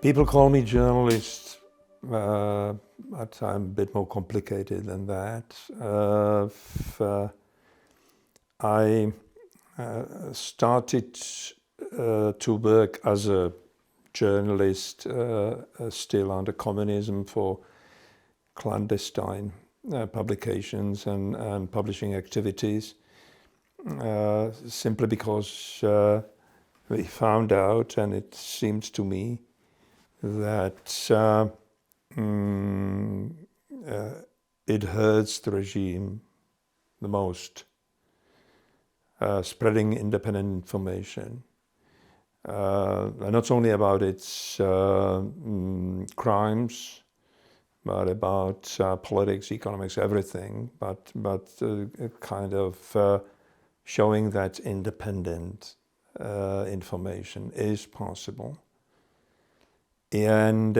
People call me journalist, but I'm a bit more complicated than that. I started to work as a journalist still under communism for clandestine publications and publishing activities, simply because we found out, and it seems to me, that it hurts the regime the most, spreading independent information. Not only about its crimes, but about politics, economics, everything, but kind of showing that independent information is possible. And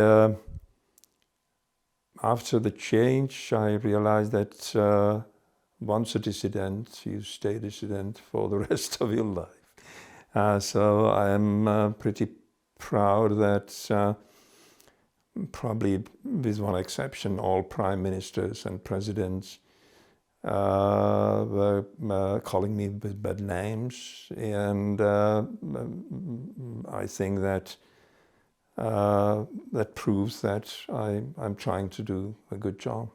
after the change, I realized that once a dissident, you stay dissident for the rest of your life. So I am pretty proud that probably with one exception, all prime ministers and presidents were calling me with bad names, and I think that that proves that I'm trying to do a good job.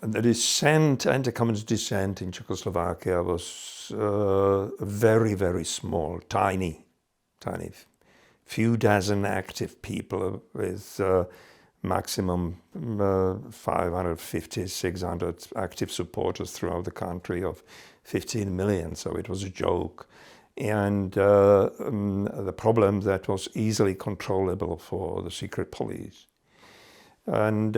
The dissent, anti-communist dissent in Czechoslovakia was very, very small, tiny, few dozen active people with maximum 550, 600 active supporters throughout the country of 15 million, so it was a joke. And the problem that was easily controllable for the secret police. And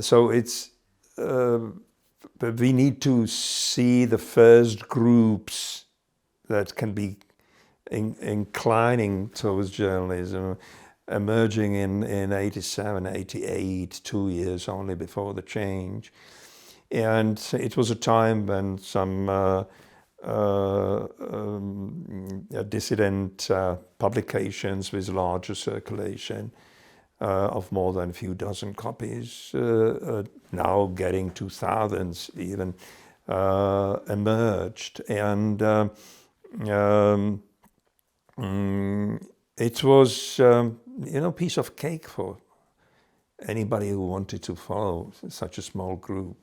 so it's, we need to see the first groups that can be inclining towards journalism emerging in 87, 88, 2 years only before the change. And it was a time when some dissident publications with larger circulation of more than a few dozen copies, now getting to thousands even, emerged. And it was, piece of cake for anybody who wanted to follow such a small group.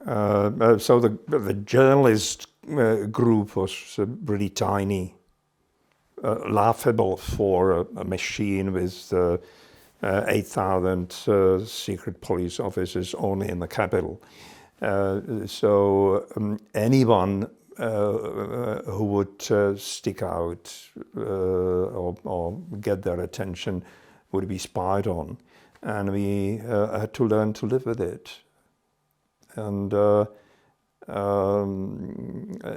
So the journalist group was really tiny, laughable for a machine with 8,000 secret police officers only in the capital. So anyone who would stick out or get their attention would be spied on, and we had to learn to live with it. And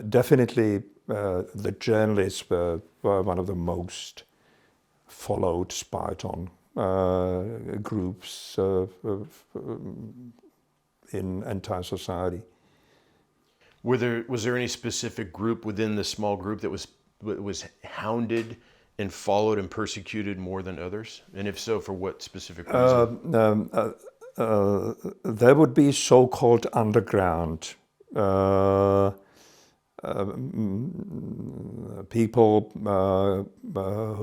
definitely the journalists were one of the most followed, spied on groups in entire society. Was there any specific group within the small group that was hounded and followed and persecuted more than others? And if so, for what specific reason? There would be so-called underground people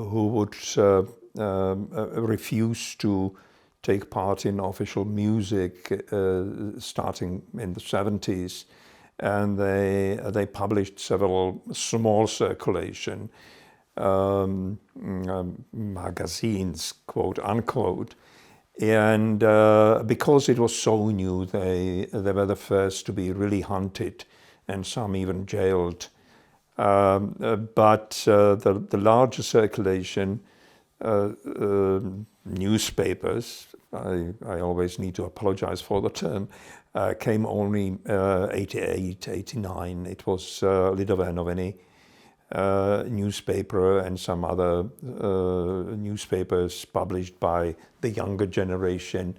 who would refuse to take part in official music starting in the 70s. And they published several small circulation magazines, quote unquote. And because it was so new, they were the first to be really hunted, and some even jailed. But the larger circulation, newspapers, I always need to apologize for the term, came only 88, 89. It was Lidové noviny newspaper and some other newspapers published by the younger generation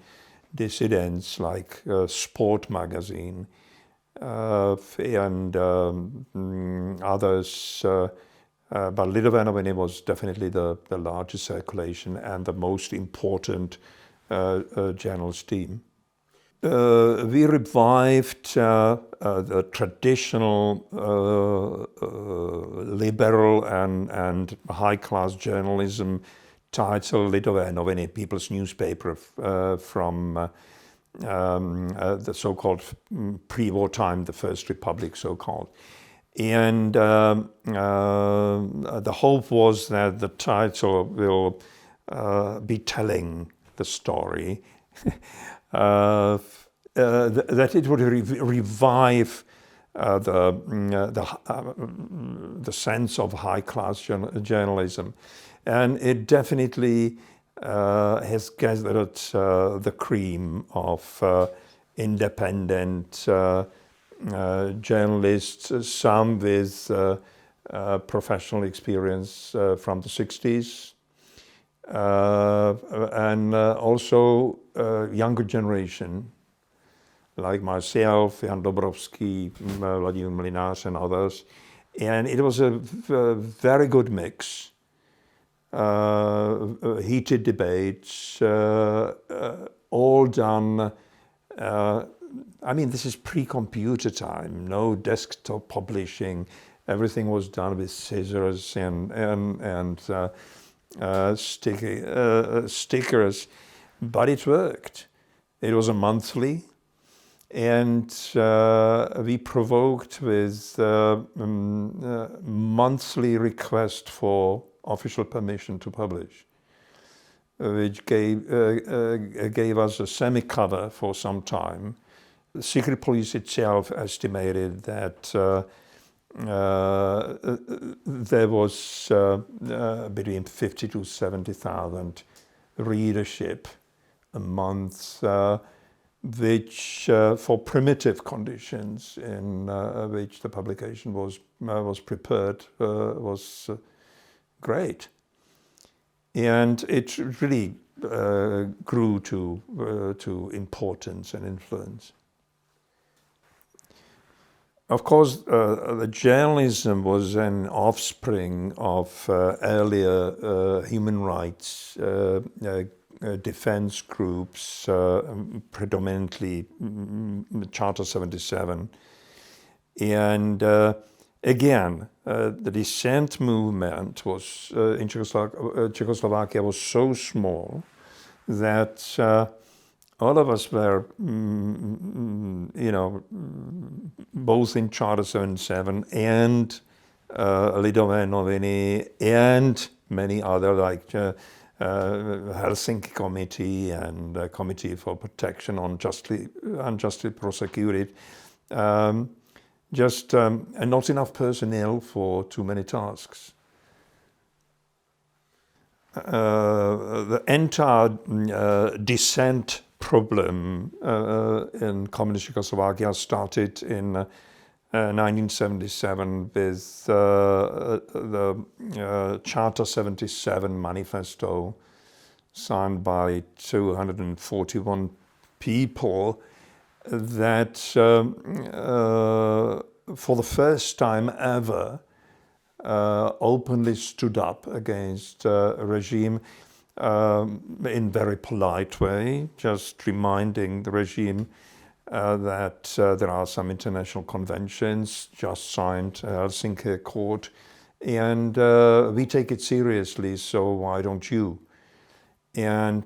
dissidents, like Sport magazine, and others. But Lidové noviny was definitely the largest circulation and the most important journalist team. We revived the traditional liberal and high-class journalism title Lidové noviny, People's Newspaper, from the so-called pre-war time, the First Republic, so-called. And the hope was that the title will be telling the story, that it would revive the sense of high-class journalism. And it definitely has gathered the cream of independent journalists, some with professional experience from the 60s, and also younger generation, like myself, Jan Dobrovský, Vladimír Mlynář, and others. And it was a very good mix. Heated debates, all done. I mean, this is pre-computer time, no desktop publishing. Everything was done with scissors and stickers, but it worked. It was a monthly, and we provoked with monthly request for official permission to publish, which gave us a semi-cover for some time. The secret police itself estimated that there was between 50 to 70,000 readership a month, which for primitive conditions in which the publication was prepared was great. And it really grew to importance and influence. Of course, the journalism was an offspring of earlier human rights defense groups, predominantly Charter 77. And again, the dissent movement was in Czechoslovakia was so small that all of us were, both in Charter 77 and Lidové noviny and many other, like Helsinki Committee and Committee for Protection on Unjustly Prosecuted. Just not enough personnel for too many tasks. The entire dissent problem in communist Czechoslovakia started in 1977 with the Charter 77 manifesto signed by 241 people that for the first time ever openly stood up against a regime in very polite way, just reminding the regime that there are some international conventions just signed, Helsinki Accord, and we take it seriously, so why don't you? And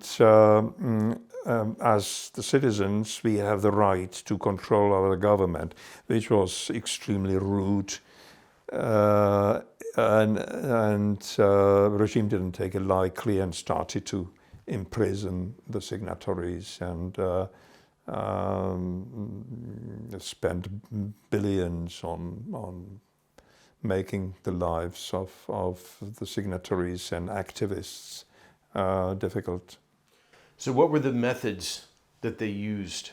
as the citizens, we have the right to control our government, which was extremely rude. And the regime didn't take it lightly and started to imprison the signatories and spent billions on making the lives of the signatories and activists difficult. So what were the methods that they used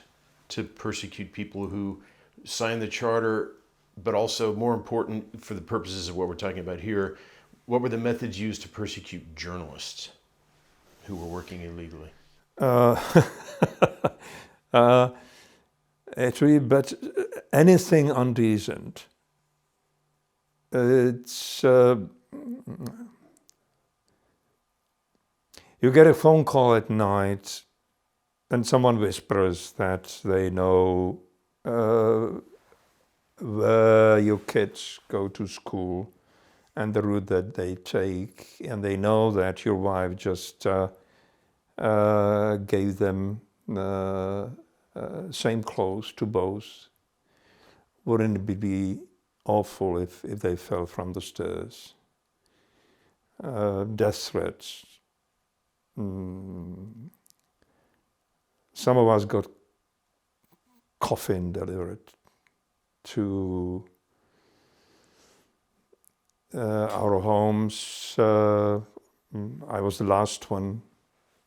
to persecute people who signed the charter, but also more important for the purposes of what we're talking about here, what were the methods used to persecute journalists who were working illegally? Actually, but anything undecent. It's you get a phone call at night and someone whispers that they know where your kids go to school and the route that they take, and they know that your wife just gave them same clothes to both. Wouldn't it be awful if they fell from the stairs? Death threats. Some of us got coffin delivered to our homes. I was the last one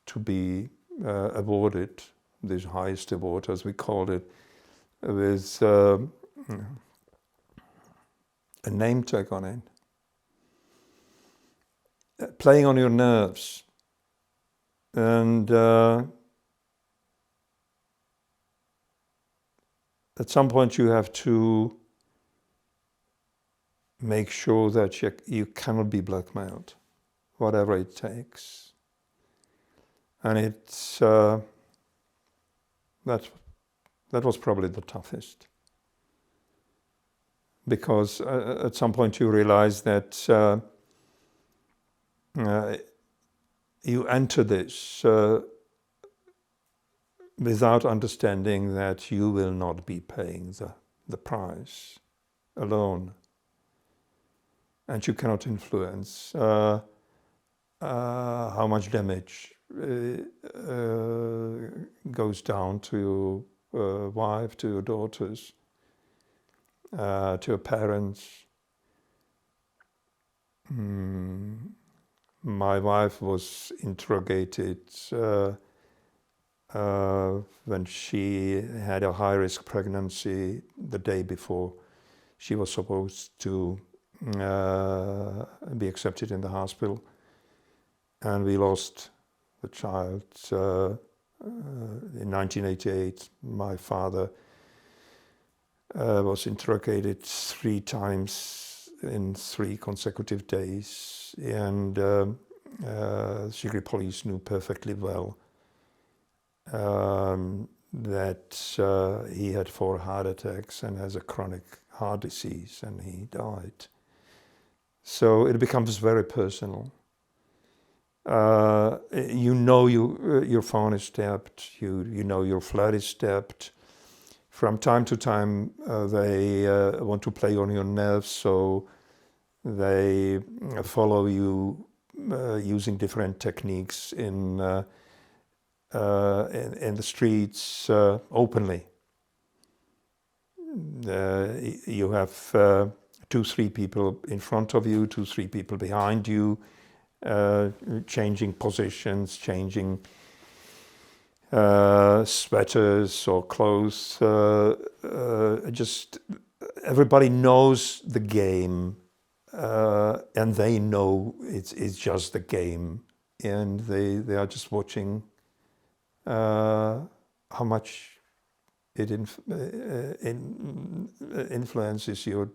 to be awarded this highest award, as we called it, with a name tag on it. Playing on your nerves. And at some point you have to make sure that you cannot be blackmailed, whatever it takes. And it's that was probably the toughest, because at some point you realize that you enter this without understanding that you will not be paying the price alone. And you cannot influence how much damage goes down to your wife, to your daughters, to your parents. My wife was interrogated when she had a high-risk pregnancy the day before she was supposed to be accepted in the hospital, and we lost the child in 1988. My father was interrogated 3 times in 3 consecutive days, and secret police knew perfectly well that he had 4 heart attacks and has a chronic heart disease, and he died. So it becomes very personal. You know your phone is tapped, you know your flat is tapped. From time to time they want to play on your nerves, so they follow you using different techniques in the streets openly. You have 2-3 people in front of you, 2-3 people behind you, changing positions, changing sweaters or clothes. Just everybody knows the game, and they know it's just the game, and they are just watching how much it influences your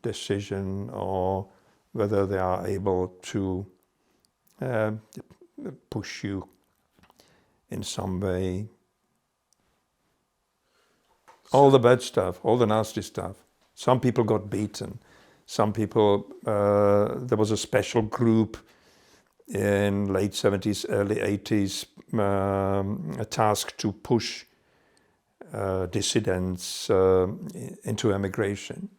decision, or whether they are able to push you in some way. All the bad stuff, all the nasty stuff. Some people got beaten. Some people, there was a special group in late 70s, early 80s, tasked to push dissidents into emigration.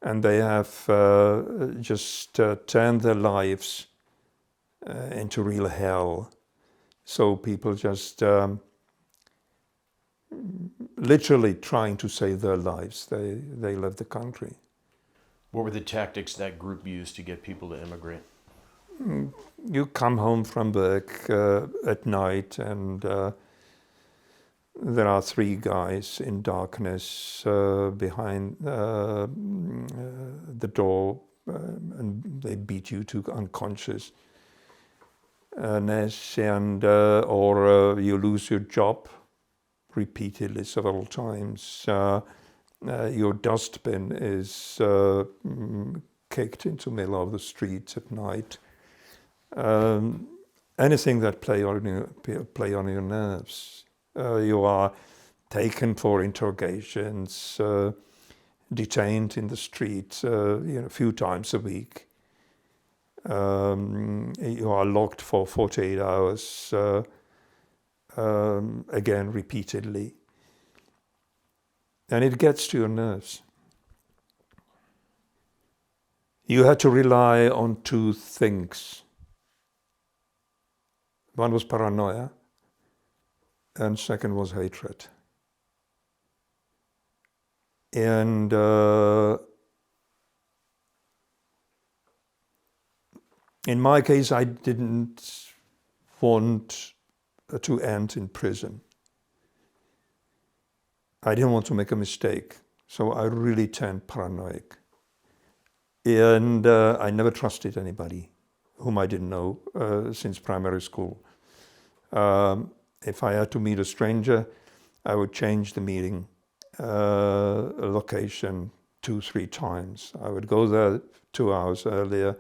And they have just turned their lives into real hell. So people just literally trying to save their lives. They left the country. What were the tactics that group used to get people to emigrate? You come home from work at night, and there are 3 guys in darkness behind the door, and they beat you to unconsciousness, and or you lose your job repeatedly several times. Your dustbin is kicked into the middle of the street at night. Anything that play on your nerves. You are taken for interrogations, detained in the street, a few times a week. You are locked for 48 hours, again repeatedly. And it gets to your nerves. You had to rely on two things. One was paranoia, and second was hatred. And in my case, I didn't want to end in prison. I didn't want to make a mistake, so I really turned paranoid. And I never trusted anybody whom I didn't know since primary school. If I had to meet a stranger, I would change the meeting location 2-3 times. I would go there 2 hours earlier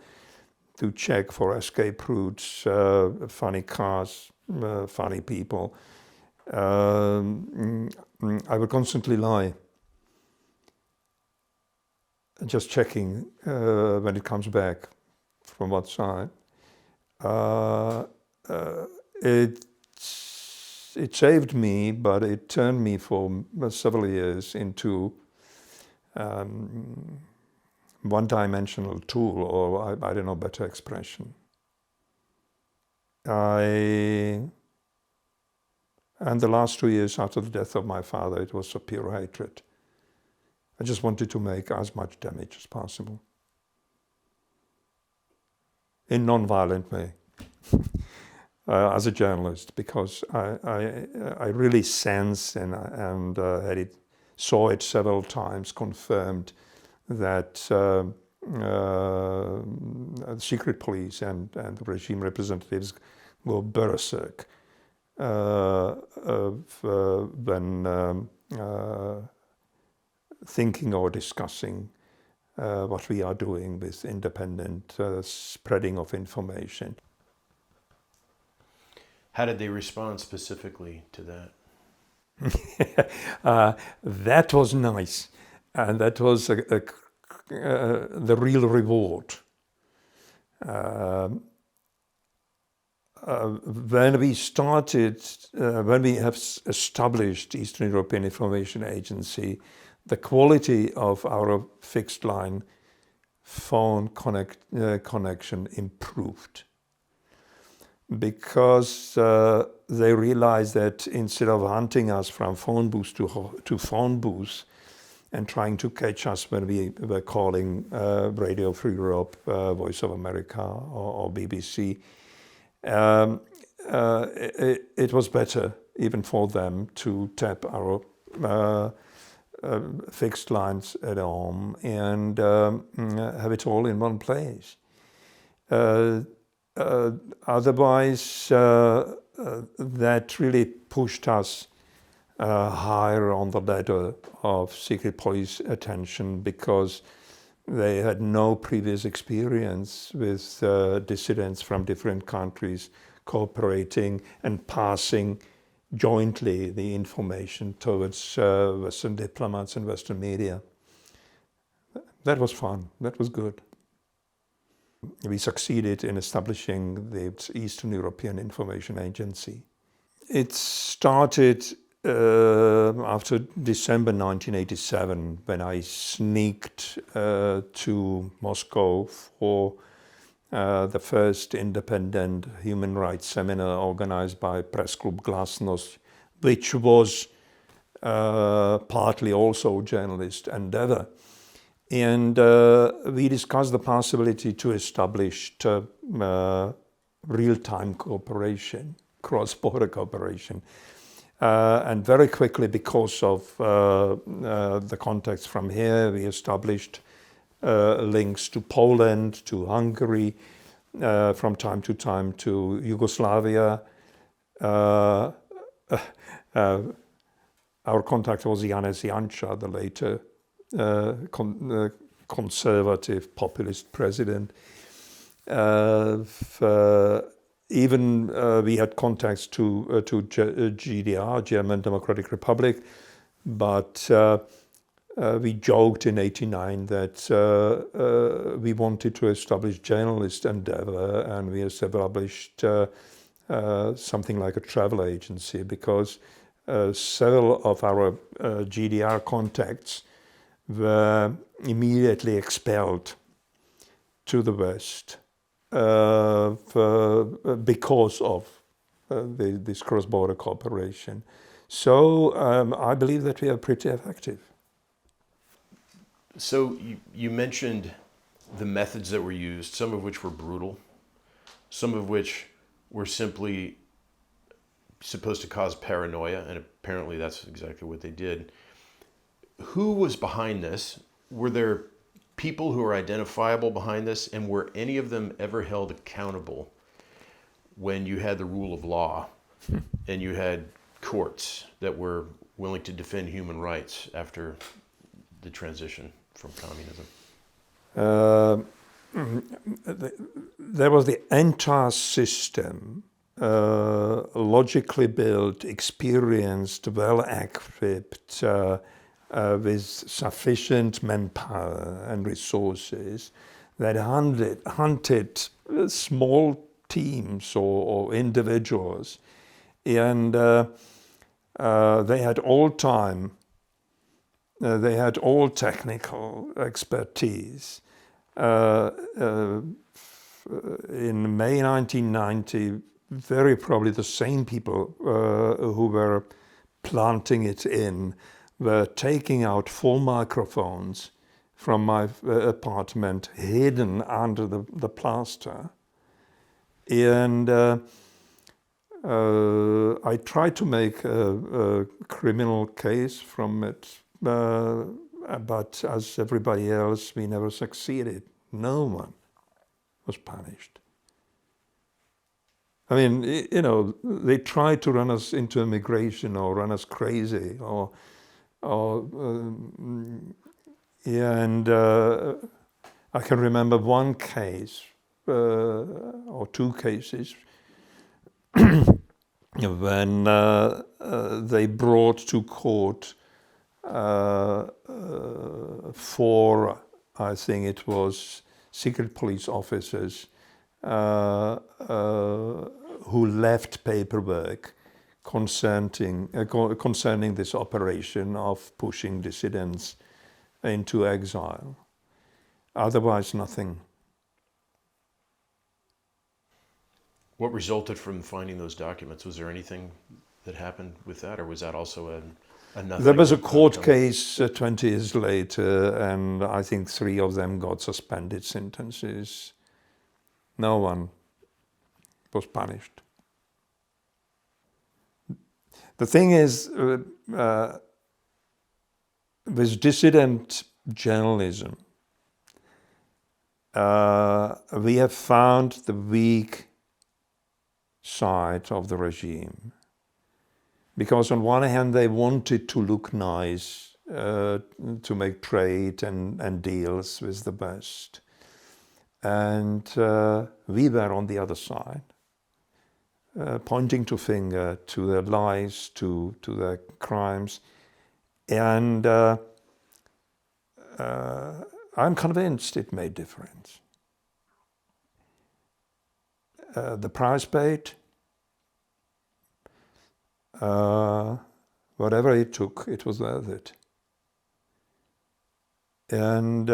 to check for escape routes, funny cars, funny people. I would constantly lie, just checking when it comes back from what side. It saved me, but it turned me for several years into one-dimensional tool, or I don't know, better expression. And the last 2 years after the death of my father, it was a pure hatred. I just wanted to make as much damage as possible. In non-violent way. As a journalist, because I really sense and saw it several times confirmed that secret police and the regime representatives go berserk when thinking or discussing what we are doing with independent spreading of information. How did they respond specifically to that? That was nice, and that was the real reward. When we started, when we have established Eastern European Information Agency, the quality of our fixed line phone connection improved. Because they realized that instead of hunting us from phone booth to phone booth and trying to catch us when we were calling Radio Free Europe, Voice of America or BBC, it was better even for them to tap our fixed lines at home and have it all in one place. Otherwise, that really pushed us higher on the ladder of secret police attention, because they had no previous experience with dissidents from different countries cooperating and passing jointly the information towards Western diplomats and Western media. That was fun. That was good. We succeeded in establishing the Eastern European Information Agency. It started after December 1987, when I sneaked to Moscow for the first independent human rights seminar organized by Press Club Glasnost, which was partly also a journalist endeavor. And we discussed the possibility to establish real-time cooperation, cross-border cooperation. And very quickly, because of the contacts from here, we established links to Poland, to Hungary, from time to time to Yugoslavia, our contact was Janez Janša, the later conservative populist president. Even we had contacts to GDR, German Democratic Republic, but we joked in '89 that we wanted to establish journalist endeavor, and we established something like a travel agency, because several of our GDR contacts were immediately expelled to the West because of this cross-border cooperation. So I believe that we are pretty effective. So you mentioned the methods that were used, some of which were brutal, some of which were simply supposed to cause paranoia, and apparently that's exactly what they did. Who was behind this? Were there people who are identifiable behind this, and were any of them ever held accountable when you had the rule of law and you had courts that were willing to defend human rights after the transition from communism? There was the entire system, logically built, experienced, well-equipped, with sufficient manpower and resources, that hunted small teams or individuals, and they had all time, they had all technical expertise. In May 1990, very probably the same people who were planting it in were taking out 4 microphones from my apartment, hidden under the plaster. And I tried to make a criminal case from it, but as everybody else, we never succeeded. No one was punished. I mean, you know, they tried to run us into immigration or run us crazy, and I can remember one case or 2 cases when they brought to court 4, I think it was, secret police officers who left paperwork concerning this operation of pushing dissidents into exile. Otherwise, nothing. What resulted from finding those documents? Was there anything that happened with that, or was that also a nothing? There was a court case 20 years later, and I think 3 of them got suspended sentences. No one was punished. The thing is, with dissident journalism, we have found the weak side of the regime. Because on one hand, they wanted to look nice, to make trade and deals with the West. And we were on the other side, pointing to finger to their lies, to their crimes. And I'm convinced it made difference. The price paid, whatever it took, it was worth it. And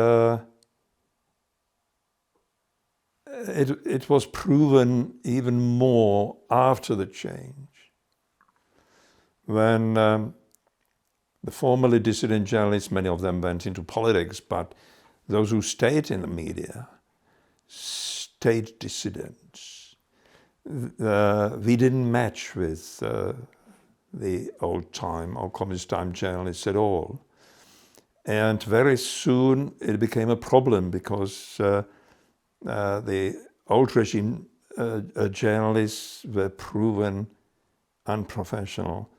it was proven even more after the change, when the formerly dissident journalists, many of them went into politics, but those who stayed in the media stayed dissidents. We didn't match with the old-time or communist-time journalists at all. And very soon it became a problem, because the old regime journalists were proven unprofessional.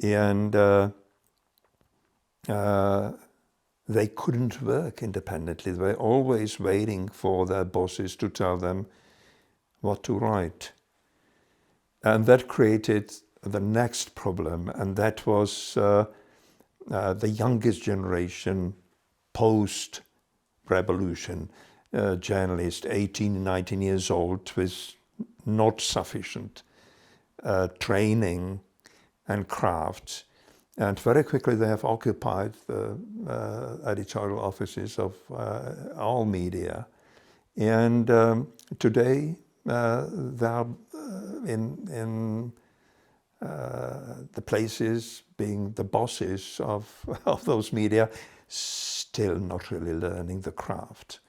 and they couldn't work independently. They were always waiting for their bosses to tell them what to write. And that created the next problem, and that was the youngest generation post-revolution, journalists, 18, 19 years old, with not sufficient training and craft. And very quickly they have occupied the editorial offices of all media. And today they are in the places, being the bosses of those media, still not really learning the craft.